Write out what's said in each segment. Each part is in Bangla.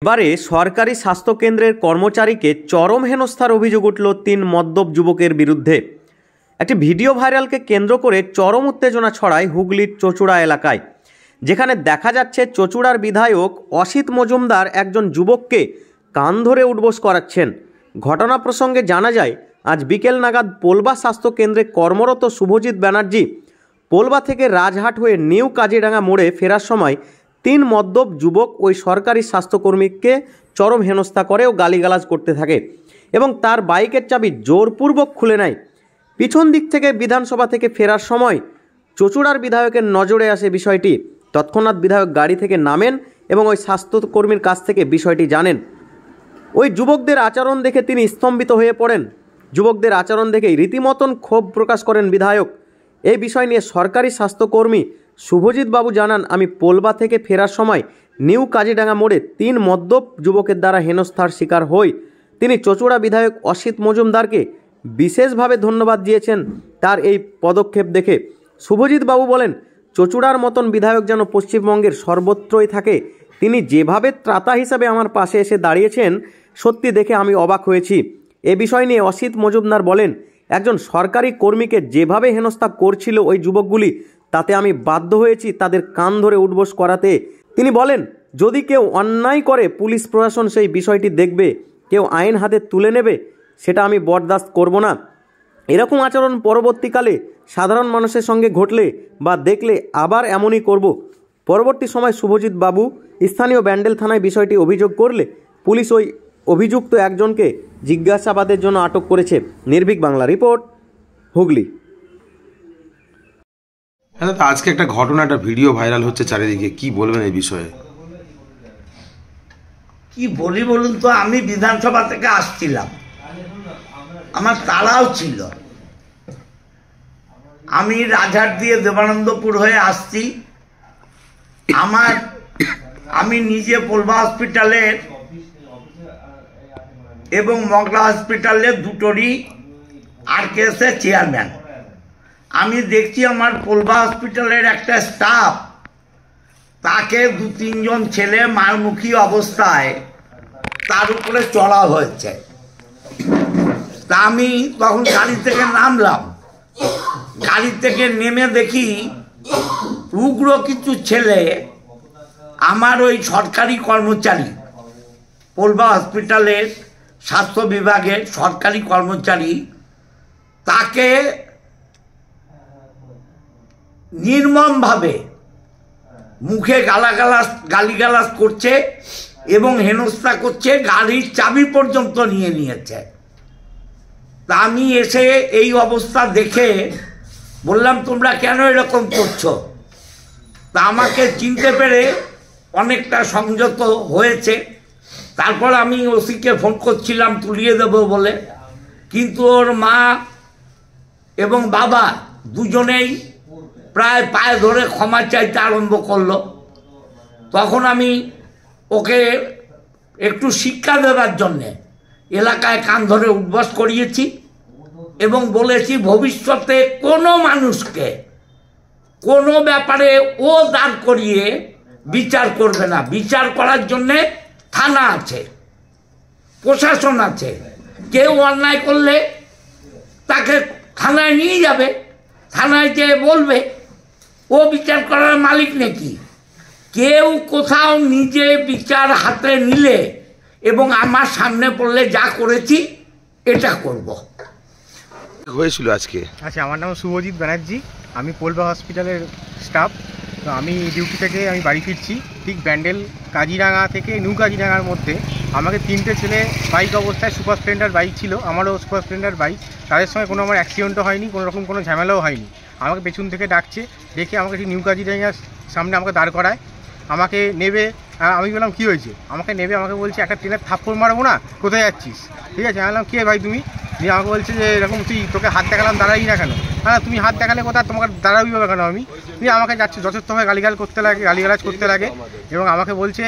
এবারে সরকারি স্বাস্থ্যকেন্দ্রের কর্মচারীকে চরম হেনস্থার অভিযোগ উঠল 3 মদ্যপ যুবকের বিরুদ্ধে। একটি ভিডিও ভাইরালকে কেন্দ্র করে চরম উত্তেজনা ছড়ায় হুগলির চচুড়া এলাকায়, যেখানে দেখা যাচ্ছে চচুড়ার বিধায়ক অসিত মজুমদার একজন যুবককে কান ধরে উঠবোস করাচ্ছেন। ঘটনা প্রসঙ্গে জানা যায়, আজ বিকেল নাগাদ পোলবা স্বাস্থ্যকেন্দ্রে কর্মরত শুভজিৎ ব্যানার্জি পোলবা থেকে রাজহাট হয়ে নিউ কাজিরাঙ্গা মোড়ে ফেরার সময় 3 মদ্যপ যুবক ওই সরকারি স্বাস্থ্যকর্মীকে চরম হেনস্থা করে ও গালিগালাজ করতে থাকে এবং তার বাইকের চাবি জোরপূর্বক খুলে নেয়। পিছন দিক থেকে বিধানসভা থেকে ফেরার সময় চচুড়ার বিধায়কের নজরে আসে বিষয়টি। তৎক্ষণাৎ বিধায়ক গাড়ি থেকে নামেন এবং ওই স্বাস্থ্যকর্মীর কাছ থেকে বিষয়টি জানেন। ওই যুবকদের আচরণ দেখে তিনি স্তম্ভিত হয়ে পড়েন। যুবকদের আচরণ দেখেই রীতিমতন ক্ষোভ প্রকাশ করেন বিধায়ক। এই বিষয় নিয়ে সরকারি স্বাস্থ্যকর্মী শুভজিৎ বাবু জানান, আমি পোলবা থেকে ফেরার সময় নিউ কাজিরাঙ্গা মোড়ে 3 মদ্যপ যুবকের দ্বারা হেনস্থার শিকার হই। তিনি চচুড়া বিধায়ক অসিত মজুমদারকে বিশেষভাবে ধন্যবাদ দিয়েছেন তার এই পদক্ষেপ দেখে। শুভজিৎ বাবু বলেন, চচুড়ার মতন বিধায়ক যেন পশ্চিমবঙ্গের সর্বত্রই থাকে। তিনি যেভাবে ত্রাতা হিসাবে আমার পাশে এসে দাঁড়িয়েছেন, সত্যি দেখে আমি অবাক হয়েছি। এ বিষয় নিয়ে অসিত মজুমদার বলেন, একজন সরকারি কর্মীকে যেভাবে হেনস্থা করছিল ওই যুবকগুলি, তাতে আমি বাধ্য হয়েছি তাদের কান ধরে উঠবোস করাতে। তিনি বলেন, যদি কেউ অন্যায় করে পুলিশ প্রশাসন সেই বিষয়টি দেখবে, কেউ আইন হাতে তুলে নেবে, সেটা আমি বরদাস্ত করব না। এরকম আচরণ পরবর্তীকালে সাধারণ মানুষের সঙ্গে ঘটলে বা দেখলে আবার এমনই করব। পরবর্তী সময় শুভজিৎ বাবু স্থানীয় ব্যান্ডেল থানায় বিষয়টি অভিযোগ করলে পুলিশ ওই অভিযুক্ত একজনকে জিজ্ঞাসাবাদের জন্য আটক করেছে। নির্ভীক বাংলা রিপোর্ট, হুগলি। হ্যাঁ দাদা, আজকে একটা ঘটনা, একটা ভিডিও ভাইরাল হচ্ছে চারিদিকে, কি বলবেন এই বিষয়ে? কি বলি বলুন তো, আমি বিধানসভা থেকে আসছিলাম, আমার তাড়াও ছিল। আমি রাজহাট দিয়ে দেবানন্দপুর হয়ে আসছি। আমি নিজে পোলবা হসপিটালের এবং মগরা হসপিটালের দুটোরই আরকেএসের চেয়ারম্যান। আমি দেখছি আমার পোলবা হসপিটালের একটা স্টাফ, তাকে 2-3 জন ছেলে মারমুখী অবস্থায় তার উপরে চড়া হয়েছে। তা আমি তখন গাড়ি থেকে নামলাম। গাড়ি থেকে নেমে দেখি উগ্র কিছু ছেলে আমার ওই সরকারি কর্মচারী, পোলবা হসপিটালের স্বাস্থ্য বিভাগের সরকারি কর্মচারী, তাকে নির্মমভাবে মুখে গালিগালাজ করছে এবং হেনস্থা করছে, গাড়ির চাবি পর্যন্ত নিয়ে নিয়েছে। তা আমি এসে এই অবস্থা দেখে বললাম, তোমরা কেন এরকম করছো? তা আমাকে চিনতে পেরে অনেকটা সংযত হয়েছে। তারপর আমি ওসিকে ফোন করছিলাম তুলিয়ে দেব বলে, কিন্তু ওর মা এবং বাবা দুজনেই প্রায় পায়ে ধরে ক্ষমা চাইতে আরম্ভ করলো। তখন আমি ওকে একটু শিক্ষা দেওয়ার জন্যে এলাকায় কান ধরে উঠবস করিয়েছি এবং বলেছি, ভবিষ্যতে কোনো মানুষকে কোনো ব্যাপারে ও দাঁড় করিয়ে বিচার করবে না। বিচার করার জন্যে থানা আছে, প্রশাসন আছে। কেউ অন্যায় করলে তাকে থানায় নিয়ে যাবে, থানায় যেয়ে বলবে ও বিচার করার মালিক নাকি। কেউ কোথাও নিজে বিচার হাতে নিলে এবং আমার সামনে পড়লে যা করেছি এটা করব। হয়েছিল আজকে? আচ্ছা, আমার নাম শুভজিৎ ব্যানার্জি, আমি পোলবা হসপিটালের স্টাফ। তো আমি ডিউটি থেকে বাড়ি ফিরছি, ঠিক ব্যান্ডেল কাজিরাঙ্গা থেকে নিউ কাজিরাঙ্গার মধ্যে আমাকে 3টে ছেলে বাইক অবস্থায়, সুপার স্প্লেন্ডার বাইক ছিল, আমারও সুপার স্প্লেন্ডার বাইক, তাদের সঙ্গে কোনো আমার অ্যাক্সিডেন্টও হয়নি, কোনো রকম কোনো ঝামেলাও হয়নি। আমাকে পেছন থেকে ডাকছে, দেখে আমাকে ঠিক নিউ কাজিরাঙ্গার সামনে আমাকে দাঁড় করায়, আমাকে নেবে। আমি বললাম কী হয়েছে? আমাকে নেবে, আমাকে বলছে একটা ট্রেনের থাপ্পড় মারবো না, কোথায় যাচ্ছিস? ঠিক আছে, আমি বললাম কে ভাই তুমি? দিয়ে আমাকে বলছে যে এরকম, তুই তোকে হাত দেখালাম দাঁড়াই না কেন? হ্যাঁ, তুমি হাত দেখালে কোথায়, তোমাকে দাঁড়াবি হবে কেন? আমি দিয়ে আমাকে যাচ্ছে যথেষ্টভাবে গালিগালাজ করতে লাগে এবং আমাকে বলছে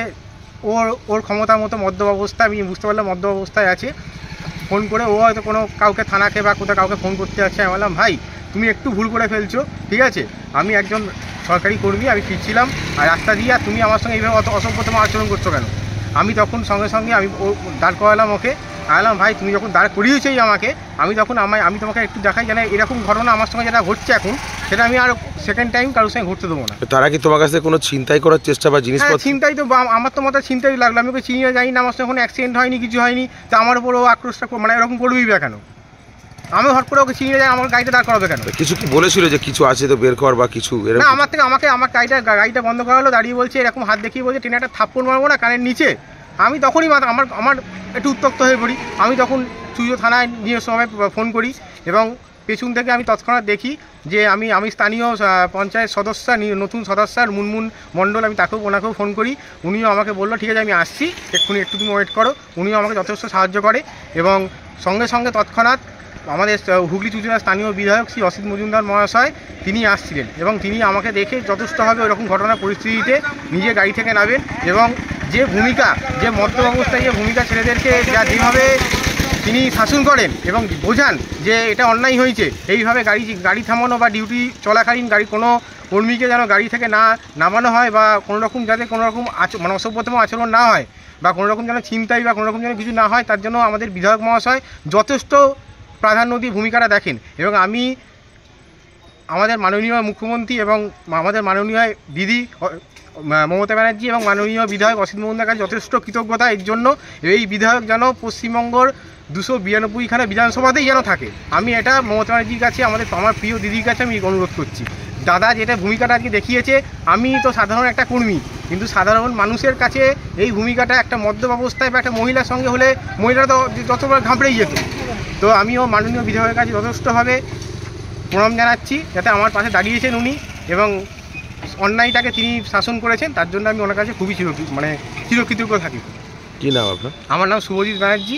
ওর ক্ষমতার মতো মদ্যপ অবস্থায়, আমি বুঝতে পারলাম মদ্যপ অবস্থায় আছে। ফোন করে ও হয়তো কোনো কাউকে থানাকে বা কোথাও কাউকে ফোন করতে যাচ্ছে। আমি বললাম, ভাই তুমি একটু ভুল করে ফেলছো, ঠিক আছে, আমি একজন সরকারি কর্মী, আমি ফিরছিলাম আর রাস্তা দিয়ে, আর তুমি আমার সঙ্গে এইভাবে অসভ্যতম আচরণ করছো কেন? আমি তখন সঙ্গে সঙ্গে আমি দাঁড় করালাম ওকে, আলাম ভাই তুমি যখন দাঁড় করিয়েছেই আমাকে, আমি তখন আমি তোমাকে একটু দেখাই যেন এরকম ঘটনা আমার সঙ্গে যেটা ঘটছে এখন সেটা আমি আর সেকেন্ড টাইম কারোর সঙ্গে ঘটতে দেবো না। তারা কি তোমার কাছে কোনো ছিনতাই করার চেষ্টা বা জিনিসপত্র? ছিনতাই তো আমার তো মাথায় ছিনতাই লাগলো, আমি ওকে চিনিয়ে যাই না, আমার সঙ্গে কোনো অ্যাক্সিডেন্ট হয়নি, কিছু হয়নি, তা আমার উপরও আক্রোশটা মানে এরকম করবেই বা কেন? আমি হট করে ওকে চিনিয়ে যাই, আমার গাড়িটা দাঁড় করাবে কেন? কিছু কি বলেছিল যে কিছু আছে তো বের কর বা কিছু? না, আমার গাড়িটা বন্ধ করা হলো, দাঁড়িয়ে বলছে এরকম হাত দেখিয়ে বলছে ট্রেনে একটা থাপ্পড় মারবো না কানের নিচে। আমি তখনই আমার একটু উত্তপ্ত হয়ে পড়ি, আমি তখন চুইজো থানায় নিয়ে সময় ফোন করি এবং পেছন থেকে আমি তৎক্ষণাৎ দেখি যে আমি স্থানীয় পঞ্চায়েত সদস্য নতুন সদস্য মুনমুন মণ্ডল, আমি ওনাকেও ফোন করি, উনিও আমাকে বললো ঠিক আছে আমি আসছি, একটু তুমি ওয়েট করো। উনিও আমাকে যথেষ্ট সাহায্য করে এবং সঙ্গে সঙ্গে তৎক্ষণাৎ আমাদের হুগলি চুচুড়ার স্থানীয় বিধায়ক শ্রী অসিত মজুমদার মহাশয় তিনি আসছিলেন এবং তিনি আমাকে দেখে যথেষ্টভাবে ওইরকম ঘটনার পরিস্থিতিতে নিজে গাড়ি থেকে নামেন এবং যে মদ্যপ অবস্থায় যে ভূমিকা ছেলেদেরকে যেভাবে তিনি শাসন করেন এবং বোঝান যে এটা অন্যায় হয়েছে, এইভাবে গাড়ি থামানো বা ডিউটি চলাকালীন কোনো কর্মীকে যেন গাড়ি থেকে না নামানো হয় বা কোনোরকম যাতে কোনোরকম মানে অসভ্যতম আচরণ না হয় বা কোনোরকম যেন ছিনতাই বা কোনোরকম যেন কিছু না হয়, তার জন্য আমাদের বিধায়ক মহাশয় যথেষ্ট প্রাধান্য দিয়ে ভূমিকাটা দেখেন এবং আমি আমাদের মাননীয় মুখ্যমন্ত্রী এবং আমাদের মাননীয় দিদি মমতা ব্যানার্জি এবং মাননীয় বিধায়ক অসিত মজুমদার কাছে যথেষ্ট কৃতজ্ঞতা এর জন্য। এই বিধায়ক যেন পশ্চিমবঙ্গর 292খানা বিধানসভাতেই যেন থাকে, আমি এটা মমতা ব্যানার্জির কাছে আমার প্রিয় দিদির কাছে আমি অনুরোধ করছি। দাদা যেটা ভূমিকাটা আজকে দেখিয়েছে, আমি তো সাধারণ একটা কর্মী, কিন্তু সাধারণ মানুষের কাছে এই ভূমিকাটা একটা মদ্যপ অবস্থায় বা একটা মহিলার সঙ্গে হলে মহিলারা তো যতবার ঘাবড়েই যেত। তো আমিও মাননীয় বিধায়কের কাছে যথেষ্টভাবে প্রণাম জানাচ্ছি যাতে আমার পাশে দাঁড়িয়েছেন উনি এবং অন্যায়টাকে তিনি শাসন করেছেন, তার জন্য আমি ওনার কাছে খুবই চিরকৃতজ্ঞ থাকি। কি নাম আপনার? আমার নাম শুভজিৎ ব্যানার্জি।